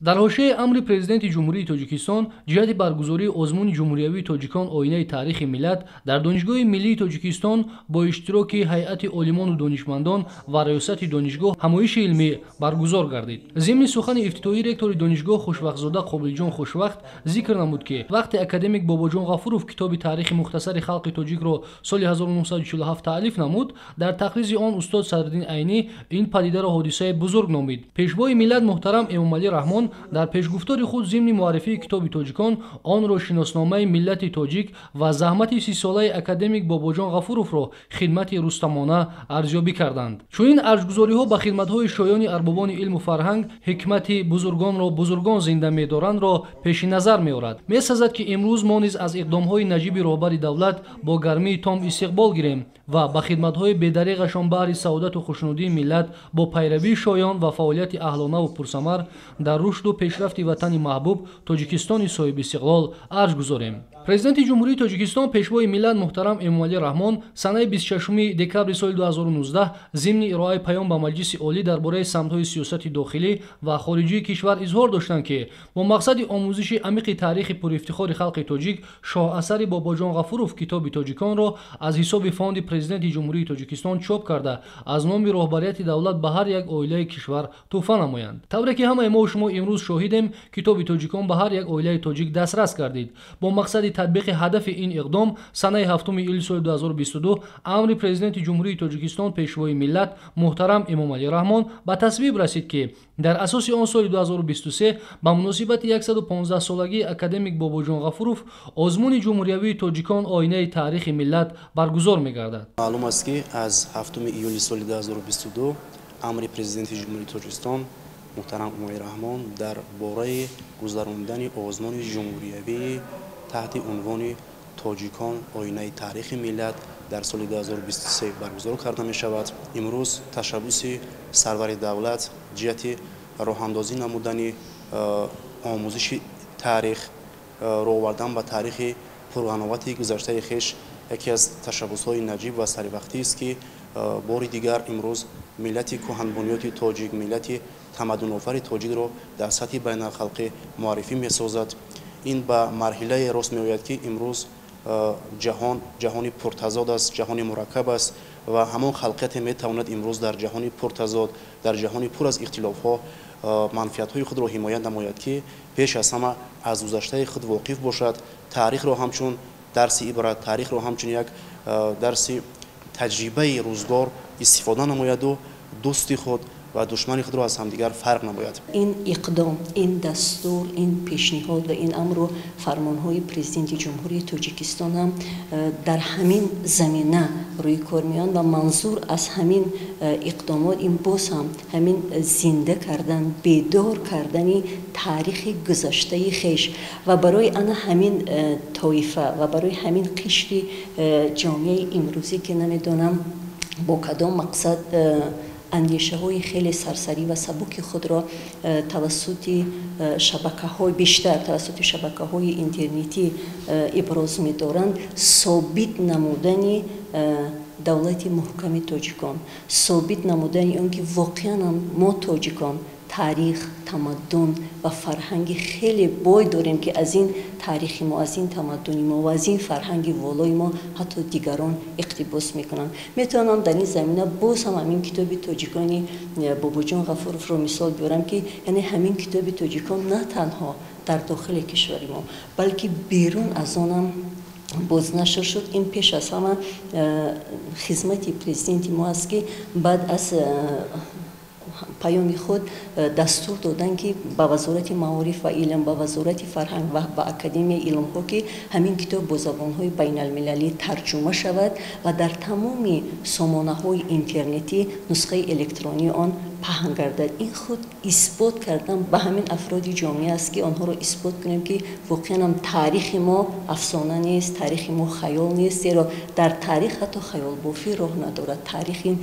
дар ҳошияи амри президенти ҷумҳурии тоҷикистон ҷиҳати баргузории озмуни ҷумҳуриявии тоҷикон оинаи таърихи миллат дар донишгоҳи миллии тоҷикистон бо иштироки ҳайати олимону донишмандон ва раёсати донишгоҳ ҳамоиши илмӣ баргузор гардид. зимни сухани ифтитоҳӣ ректори донишгоҳ хушвақтзода қобилҷон хушвақт зикр намуд ки вақте академик бобоҷон ғафуров китоби таърихи мухтасари халқи тоҷикро соли 1947 таълиф намуд, дар тақризи он устод Садриддин Айнӣ ин падидаро ҳодисаи бузург номид. пешвои миллат муҳтарам Эмомалӣ Раҳмон дар пешгуфтори худ зимни муаррифии китоби тоҷикон онро шиносномаи миллати тоҷик ва заҳмати 30-солаи академик Бобоҷон Ғафуровро хидмати рустамона арзёбӣ карданд. чунин арзгузориҳо ба хидматҳои шоёни арбобони илму фарҳанг ҳикмати бузургонро бузургон зинда медорандро пеши назар меорад. месазад ки имрӯз мо низ аз иқдомҳои наҷиби роҳбари давлат бо гармии том истиқбол гирем ва ба хидматҳои бедариғашон баҳри саодату хушнудии миллат бо пайравии шоён ва фаъолияти аҳлонаву пурсамар дар рушду пешрафти ватани маҳбуб Тоҷикистони соҳиби истиқлол арз гузорем. Президенти ҷумҳурии Тоҷикистон пешвои миллат муҳтарам Эмомалӣ Раҳмон санаи 26 декабри соли 2019 зимни ироаи паём ба Маҷлиси олӣ дар бораи самтҳои сиёсати дохилӣ ва хориҷии кишвар изҳор доштанд ки бо мақсади омӯзиши амиқи таърихи пурифтихори халқи тоҷик шоҳасари Бобоҷон Ғафуров китоби тоҷиконро аз ҳисоби фонди президенти ҷумҳурии Тоҷикистон чоп карда аз номи роҳбарияти давлат ба ҳар як оилаи кишвар туҳфа намоянд. тавре ки ҳамаи мо шумо имрӯз шоҳидем китоби тоҷикон ба ҳар як оилаи тоҷик дастрас гардид. бо мақсади татбиқи ҳадафи ин иқдом санаи 7 июли соли 2022 амри президенти ҷумҳурии Тоҷикистон пешвои миллат муҳтарам Эмомалӣ Раҳмон ба тасвиб расид ки дар асоси он соли 2023 ба муносибати 115-солагии академик Бобоҷон Ғафуров озмуни ҷумҳуриявии тоҷикон оинаи таърихи миллат баргузор мегардад. маълум аст ки аз 7 июли соли 2022 амри президенти ҷумҳурии Тоҷикистон муҳтарам Эмомалӣ Раҳмон дар бораи гузарондани озмуни ҷумҳуриявӣ таҳти унвони тоҷикон оинаи таърихи миллат дар соли 2023 баргузор карда мешавад. имрӯз ташаббуси сарвари давлат ҷиҳати роҳандозӣ намудани омӯзиши таърих, роҳовардан ба таърихи пурғановати гузаштаи хеш яке аз ташаббусҳои наҷиб ва саривақтист ки бори дигар имрӯз миллати кӯҳанбуниёти тоҷик, миллати тамаддунофари тоҷикро дар сатҳи байналхалқӣ муаррифӣ месозад. ин ба марҳилае рост меояд ки имрӯз ҷаҳони пуртазод аст, ҷаҳони мураккаб аст ва ҳамон халқияте метавонад имрӯз дар ҷаҳони пуртазод, дар ҷаҳони пур аз ихтилофҳо манфиатҳои худро ҳимоя намояд ки пеш аз ҳама аз гузаштаи худ воқиф бошад, таърихро ҳамчун дарси ибрат, таърихро ҳамчун як дарси таҷрибаи рӯзгор истифода намояду дӯсти худ ва душмани худро аз ҳамдигар фарқ намояд. ин иқдом, ин дастур, ин пешниҳод ва ин амру фармонҳои президенти ҷумҳурии Тоҷикистон ҳам дар ҳамин замина рӯи кор меоянд ва манзур аз ҳамин иқдомот ин боз ҳам ҳамин зинда кардан, бедор кардани таърихи гузаштаи хеш ва барои ана ҳамин тоифа ва барои ҳамин қишри ҷомеаи имрӯзӣ ки намедонам бо кадом мақсад андешаҳои хеле сарсарӣ ва сабуки худро тавассути шабакаҳои бештар тавассути шабакаҳои интернетӣ иброз медоранд, собит намудани давлати муҳками тоҷикон, собит намудани он ки воқеан мо тоҷикон таърих, тамаддун ва фарҳанги хеле бой дорем ки аз ин таърихи мо, аз ин тамаддуни мо ва аз ин фарҳанги волои мо ҳатто дигарон иқтибос мекунанд. метавонам дар ин замина боз ҳам ҳамин китоби тоҷикони Бобоҷон Ғафуровро мисол биёрам ки яъне ҳамин китоби тоҷикон на танҳо дар дохили кишвари мо балки берун аз он ҳам бознашр шуд. ин пеш аз ҳама хизмати президенти мо аст ки баъд аз паёми худ дастур додан ки ба вазорати маориф ва илм, ба вазорати фарҳанг ва ба академияи илмҳо ки ҳамин китоб бо забонҳои байналмилалӣ тарҷума шавад ва дар тамоми сомонаҳои интернетӣ нусхаи электронии он паҳн гардад. ин худ исбот кардан ба ҳамин афроди ҷомеа аст ки онҳоро исбот кунем ки воқеан ҳам таърихи мо афсона нест, таърихи мо хаёл нест, зеро дар таърих ҳатто хаёлбофӣ роҳ надорад. таърих ин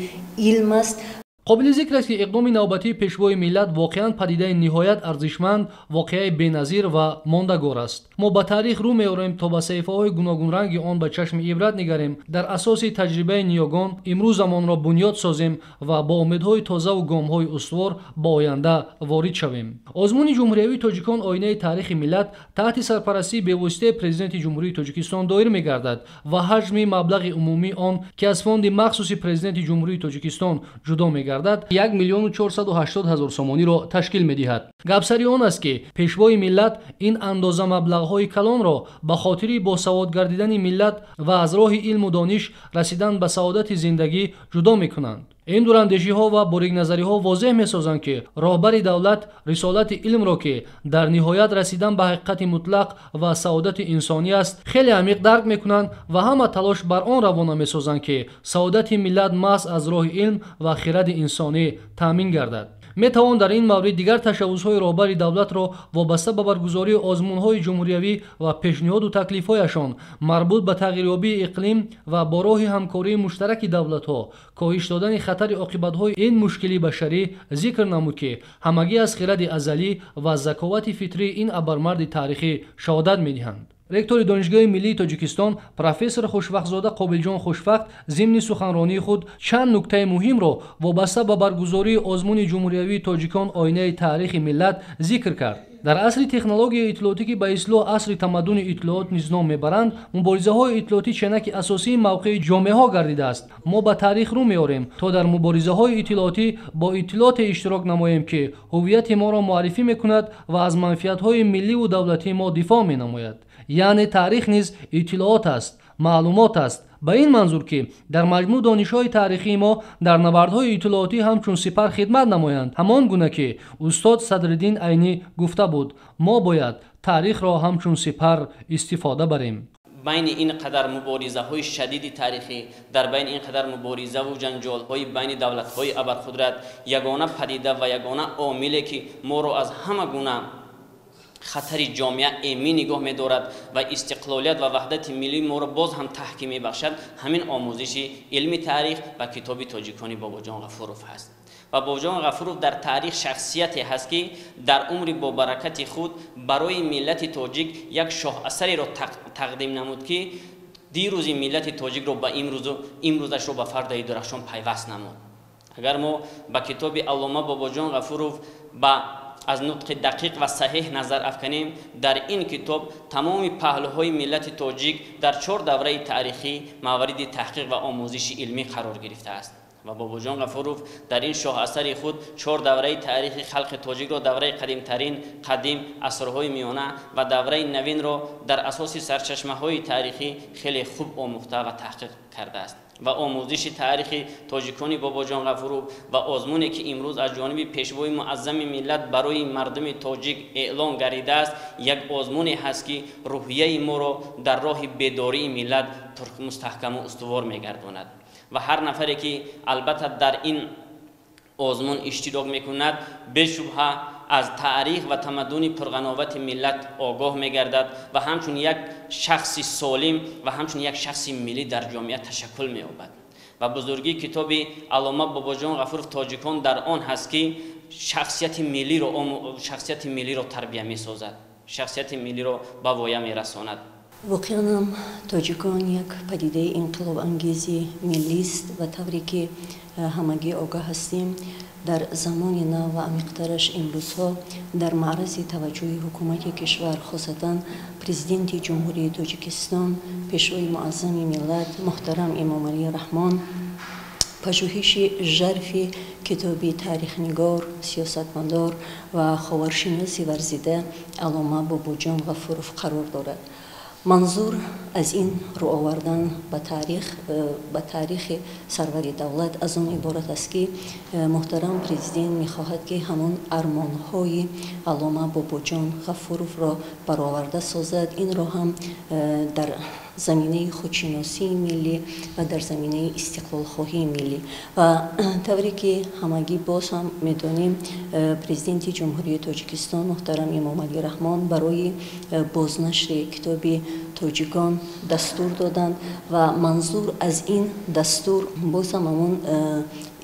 илм аст. قابل ذکر است که اقدام نوبتی پیشوای ملت واقعا پدیده نهایت ارزشمند، واقعه بی‌نظیر و ماندگار است. ما به تاریخ رو می‌آوریم تا به صحیفه‌های گوناگون رنگ آن به چشم عبرت نگریم، در اساس تجربه نیاگان امروز زمان را بنیاد سازیم و با امیدهای تازه و گام‌های استوار با آینده وارد شویم. آزمون جمهوریوی تاجیکان آینه تاریخ ملت تحت سرپرستی به واسطه پرزیدنت جمهوری تاجیکستان دایر می‌گردد و حجم مبلغ عمومی آن که از فاند مخصوص پرزیدنت جمهوری تاجیکستان جدا می‌گردد 1,480,000 سومانی را تشکیل می‌دهد. گپسری آن است که پیشوای ملت این اندازه مبلغ‌های کلان را به خاطر باسواد گردیدن ملت و از راه علم و دانش رسیدن به سعادت زندگی جدا می‌کنند. این دوراندیشی‌ها و باریک‌نظری‌ها واضح می‌سازند که راهبر دولت رسالت علم را که در نهایت رسیدن به حقیقت مطلق و سعادت انسانی است خیلی عمیق درک می‌کنند و همه تلاش بر آن روانه می‌سازند که سعادت ملت محض از راه علم و خرد انسانی تامین گردد. میتوان در این مورد دیگر تشبس‌های راهبر دولت را وابسته به برگزاری آزمون‌های جمهوریوی و پیشنهاد و تکلیف‌هایشان مربوط به تغییریابی اقلیم و با راه همکاری مشترک دولت‌ها کاهش دادن خطر عاقبت‌های این مشکلی بشری ذکر نمود که همگی از خرد ازلی و ذکاوت فطری این ابرمرد تاریخی شهادت می‌دهند. رکتور دانشگاه ملی تاجیکستان پروفسور خوشوقت‌زاده قابلجان خوشوقت ضمن سخنرانی خود چند نکته مهم را وابسته به برگزاری آزمون جمهوریوی تاجیکان آینه تاریخ ملت ذکر کرد. در عصر تکنولوژی اطلاعاتی که به اصلاح عصر تمدن اطلاعات نیز نام میبرند، مبارزه‌های اطلاعاتی چنانکه اساسی موقع جامعه‌ها گردیده است. ما به تاریخ رو می‌آوریم تا در مبارزه‌های اطلاعاتی با اطلاعات اشتراک نماییم که هویت ما را معرفی می‌کند و از منفعت‌های ملی و دولتی ما دفاع می‌نماید. یعنی تاریخ نیز اطلاعات است، معلومات است، به این منظور که در مجموع دانش‌های تاریخی ما در نبردهای اطلاعاتی همچون سپر خدمت نمایند. همان گونه که استاد صدرالدین عینی گفته بود ما باید تاریخ را همچون سپر استفاده بریم. بین این قدر مبارزه های شدید تاریخی، در بین این قدر مبارزه و جنجال های بین دولت های ابرقدرت، یگانه پدیده و یگانه عاملی که ما را از همه گونه خطر جامعه ایمی نگاه می دارد و استقلالیت و وحدت ملی ما را باز هم تحکیم می بخشد، همین آموزش علم تاریخ و کتاب تاجیکانی باباجان غفوروف هست. و باباجان غفوروف در تاریخ شخصیتی هست که در عمر با برکت خود برای ملت تاجیک یک شاه اثری را تقدیم نمود که دیروز ملت تاجیک را به امروزش را به فرد درخشان پیوست نمود. اگر ما با کتاب علامه باباجان غفوروف با از نطق دقیق و صحیح نظر افکنیم، در این کتاب تمام پهلوهای ملت تاجیک در 4 دوره تاریخی مورد تحقیق و آموزش علمی قرار گرفته است و باباجان غفوروف در این شاه اثر خود 4 دوره تاریخی خلق تاجیک را دوره قدیم عصرهای میانه و دوره نوین را در اساس سرچشمه‌های تاریخی خیلی خوب آموخته و تحقیق کرده است و آموزش تاریخ تاجیکانی باباجان غفوروف و آزمونی که امروز از جانب پیشوای معظم ملت برای مردم تاجیک اعلان گردیده است یک آزمونی هست که روحیه ما را در راه بیداری ملت مستحکم و استوار می‌گرداند و هر نفری که البته در این آزمون اشتراک می‌کند به شبهه از تاریخ و تمدن پرغناوت ملت آگاه می‌گردد و همچون یک شخص سالم و همچون یک شخص ملی در جامعه تشکل می‌یابد و بزرگی کتاب علامه باباجان غفوروف تاجیکان در آن هست که شخصیت ملی را تربیت می‌سازد، شخصیت ملی را به وایه می‌رساند. واقعا تاجیکان یک پدیده انقلاب انگیزی ملی است و طوری که همگی آگاه هستیم در زمان نو و عمیق‌ترش امروزها در معرض توجه حکومت کشور خاصتا پرزیدنت جمهوری تاجیکستان پیشوای معظم ملت محترم امام علی رحمان پژوهش ژرف کتابی تاریخ‌نگار، سیاستمدار و خاورشناس ورزیده علامه باباجان غفوروف قرار دارد. منظور از این رو آوردن به تاریخ سرور دولت از آن عبارت است که محترم پرزیدنت می‌خواهد که همون ارمان‌های علامه باباجان غفوروف را برآورده سازد، این را هم در زمینه خودشناسی ملی و در زمینه استقلال خواهی ملی و طوری که همگی باز هم می‌دانیم پرزیدنت جمهوری تاجیکستان محترم امام علی رحمان برای بازنشر کتاب تاجیکان دستور دادند و منظور از این دستور باز هم همون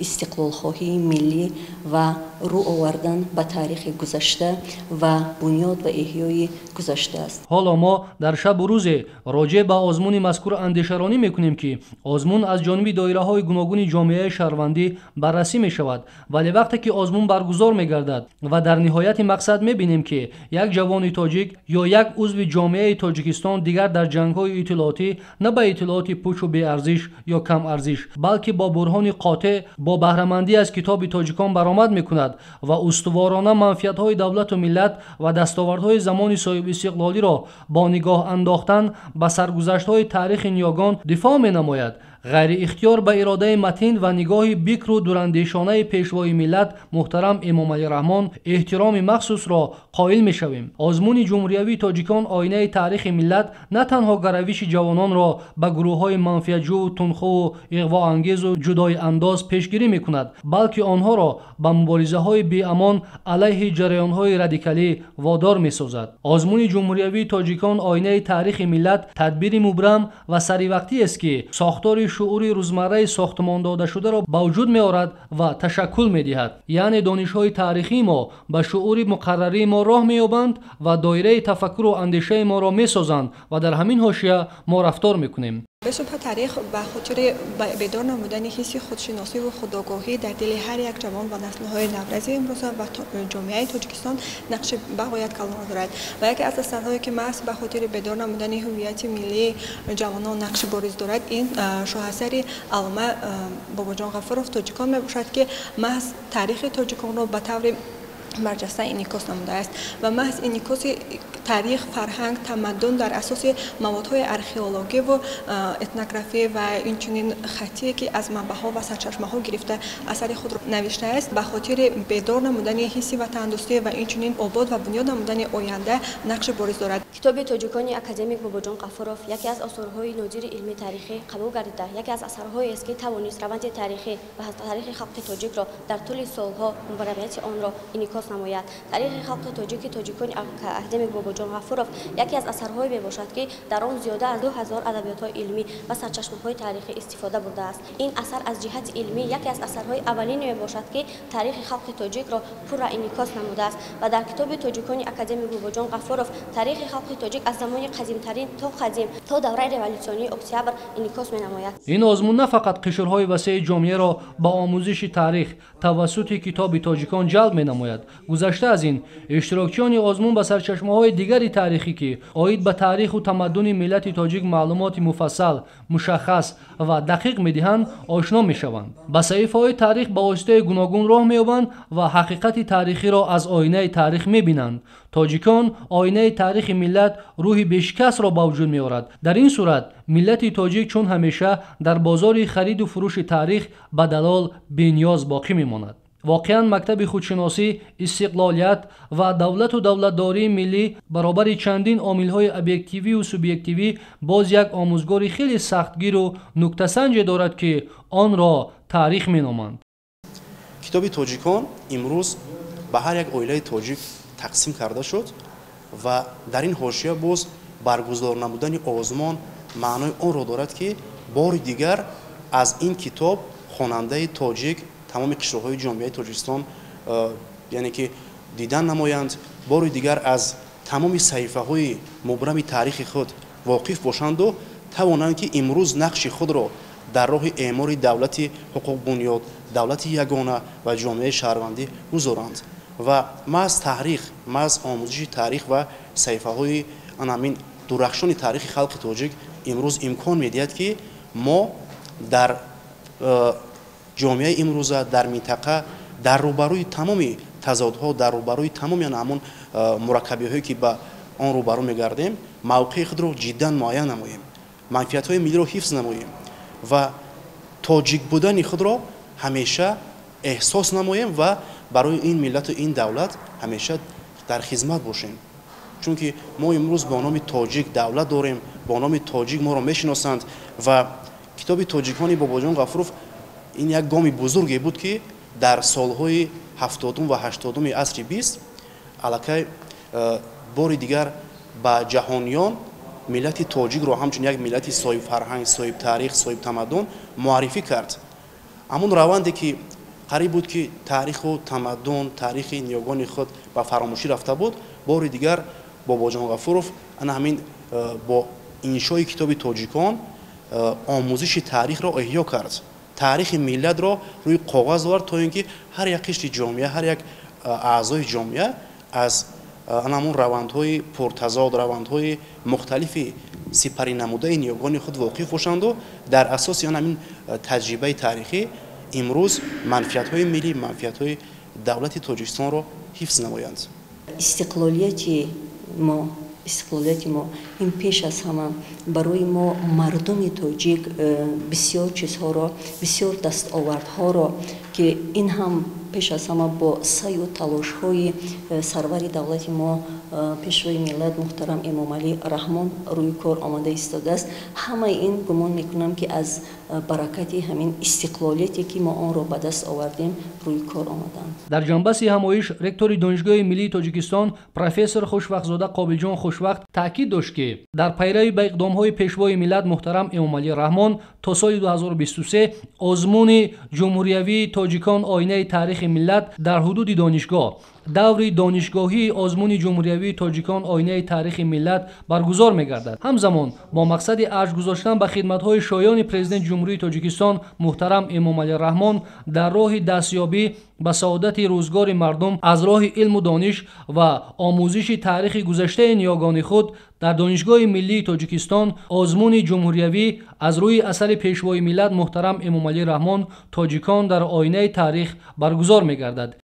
استقلالخواهی ملی و رو آوردن به تاریخ گذشته و بنیاد و احیای گذشته است. حالا ما در شب و روز راجع به آزمون مذکور اندیشه‌رانی میکنیم که آزمون از جانب دایره‌های گوناگون جامعه شهروندی بررسی میشود، ولی وقتی که آزمون برگزار میگردد و در نهایت مقصد میبینیم که یک جوان تاجیک یا یک عضو جامعه تاجیکستان دیگر در جنگ‌های اطلاعاتی نه به اطلاعات پوچ و بی ارزش یا کم ارزش بلکه با برهان قاطع با بهره‌مندی از کتاب تاجیکان برآمد میکند و استوارانه منفعت‌های دولت و ملت و دستاوردهای زمان صاحب استقلالی را با نگاه انداختن به سرگذشت‌های تاریخ نیاگان دفاع می‌نماید. غیر اختیار به اراده متین و نگاه بکر و دوراندیشانه پیشوای ملت محترم امام علی رحمان احترام مخصوص را قائل می‌شویم. آزمون جمهوری تاجیکان آینه تاریخ ملت نه تنها گرویش جوانان را به گروه‌های منفعت‌جو و تندخو و اغوا انگیز و جدای انداز پیشگیری می‌کند، بلکه آنها را به مبارزه‌های بی‌امان علیه جریان‌های رادیکالی وادار می‌سازد. آزمون جمهوری تاجیکان آینه تاریخ ملت تدبیر مبرم و سریوقتی است که ساختار شعور روزمره ساختمان داده شده را به وجود می آورد و تشکل می دهد. یعنی دانش‌های تاریخی ما به شعور مقرری ما راه می یابند و دایره تفکر و اندیشه ما را می سازند و در همین حاشیه ما رفتار می کنیم. به شبه تاریخ به خاطر بیدار نمودن حس خودشناسی و خودآگاهی در دل هر یک جوان و نسل‌های نوروزی امروزه و جامعه تاجیکستان نقش بغایت کلان دارد و یکی از اثرهایی که محض به خاطر بیدار نمودن هویت ملی جوانان نقش بارز دارد این شاهسر علامه باباجان غفورов تاجیکان میباشد که محض تاریخ تاجیکان را به طور برجسته انعکاس نموده است و محض انعکاس تاریخ، فرهنگ، تمدن در اساس موادهای ارخئولوژی و اتنوگرافی و اینچنین خطی که از منبع‌ها و سرچشمه‌ها گرفته اثر خود را نوشته است به خاطر بیدار نمودن حسی و تندرستی و اینچنین آباد و بنیاد نمودن آینده نقش بارز دارد. کتاب تاجیکانی اکادمیک باباجان غفورov یکی از اثرهای نادر علمی تاریخی قبول گردیده یکی از اثرهایی است که توانست روند تاریخی و تاریخ خلق تاجیک را در طول سالها موفقیت آن را انعکاس نماید. تاریخ خلق تاجیکان اکادمیک باباجان غفورov یکی از اثرهایی میباشد که در آن زیاده از 2000 ادبیات‌های علمی و سرچشمه‌های تاریخی استفاده برده است. این اثر از جهت علمی یکی از اثرهای اولین میباشد که تاریخ خلق تاجیک را پر انعکاس نموده است و در کتاب تاجیکانی اکادمیک باباجان غفورov تاریخ خلق تاجیک از زمان قدیم‌ترین تا قدیم تا دوره رولوسیونی اکتبر انعکاس می‌نماید. این آزمون نه فقط قشرهای وسیع جامعه را با آموزش تاریخ توسط کتاب تاجیکان جلب می‌نماید. گذشته از این اشتراکیان آزمون با سرچشمه‌های دیگری تاریخی که عاید به تاریخ و تمدن ملت تاجیک معلومات مفصل، مشخص و دقیق می‌دهند آشنا می‌شوند. با صحیفه‌های تاریخ با واسطه گوناگون راه می‌یابند و حقیقت تاریخی را از آینه تاریخ می‌بینند. تاجیکان آینه تاریخ ملت روح بیشکست را به وجود می‌آورد. در این صورت ملت تاجیک چون همیشه در بازار خرید و فروش تاریخ به دلال بی‌نیاز باقی می‌ماند. واقعا مکتب خودشناسی، استقلالیت و دولت و دولتداری ملی برابر چندین عامل‌های ابجکتیوی و سوبژکتیوی باز یک آموزگاری خیلی سختگیر و نکته‌سنج دارد که آن را تاریخ می‌نامند. کتاب تاجیکان امروز به هر یک عائله تاجیک تقسیم کرده شد و در این حاشیه باز برگزار نمودن آزمون معنای آن را دارد که بار دیگر از این کتاب خواننده تاجیک تمام قشرهای جامعه تاجیکستان یعنی که دیدن نمایند، بار دیگر از تمام صحیفه‌های مبرم تاریخ خود واقف باشند و توانند که امروز نقش خود را در راه اعمار دولت حقوق بنیاد، دولت یگانه و جامعه شهروندی گذارند و محض تاریخ، محض آموزش تاریخ و صحیفه‌های همین درخشان تاریخ خلق تاجیک امروز امکان می‌دهد که ما در جامعه امروزه در منطقه در روبروی تمام تضادها، در روبروی تمام همون مرکبی‌هایی که به آن روبرو می‌گردیم موقع خود را جدا معین نماییم، منفعت‌های ملی را حفظ نماییم و تاجیک بودن خود را همیشه احساس نماییم و برای این ملت و این دولت همیشه در خدمت باشیم. چون که ما امروز با نام تاجیک دولت داریم، با نام تاجیک ما را میشناسند و کتاب تاجیکانی باباجان غفورov این یک گام بزرگی بود که در سالهای 70 و 80 عصر 20 الکی بار دیگر با جهانیان ملت تاجیک را همچون یک ملت صاحب فرهنگ، صاحب تاریخ، صاحب تمدن معرفی کرد. همون روندی که қариб буд ки таъриху тамаддун таърихи ниёгони худ ба фаромӯшӣ рафта буд. бори дигар бобоҷон ғафуров ана ҳамин бо иншои китоби тоҷикон омӯзиши таърихро эҳё кард, таърихи миллатро рӯи коғаз овард, то ин ки ҳар як қишри ҷомеа, ҳар як аъзои ҷомеа аз анамун равандҳои пуртазод, равандҳои мухталифи сипарӣ намудаи ниёгони худ воқиф бошанду дар асоси он ҳамин таҷрибаи таърихӣ имрӯз манфиатҳои миллӣ, манфиатҳои давлати тоҷикистонро ҳифз намоянд. استقلالiyت ما این پیش از همه برای ما مردم تاجیک بسیار چیزها را، بسیار دستاوردها را که این هم پیش از همه با سعی و تلاش های سرور دولت ما پیشوای ملت محترم امام علی رحمان روی کار آمده ایستاده است. همه این گمان میکنم که از برکت همین استقلالیتی که ما آن را به دست آوردیم روی کار آمدند. در جنبش همایش رکتور دانشگاه ملی تاجیکستان پروفسور خوشوقت‌زاده قابلجان خوشوقت تاکید داشت که در پیروی به اقدام‌های پیشوای ملت محترم امام علی رحمان تا سال 2023 آزمون جمهوریوی تاجیکان آینه تاریخ ملت در حدود دانشگاه دوری دانشگاهی آزمون جمهوریوی تاجیکان آینه تاریخ ملت برگزار می‌گردد. همزمان با مقصد ارج گذاشتن به خدمت‌های شایان پرزیدنت جمهوری تاجیکستان محترم امام علی رحمان در راه دستیابی به سعادت روزگار مردم از راه علم و دانش و آموزش تاریخ گذشته نیاگان خود در دانشگاه ملی تاجیکستان آزمون جمهوریوی از روی اثر پیشوای ملت محترم امام علی رحمان تاجیکان در آینه تاریخ برگزار می‌گردد.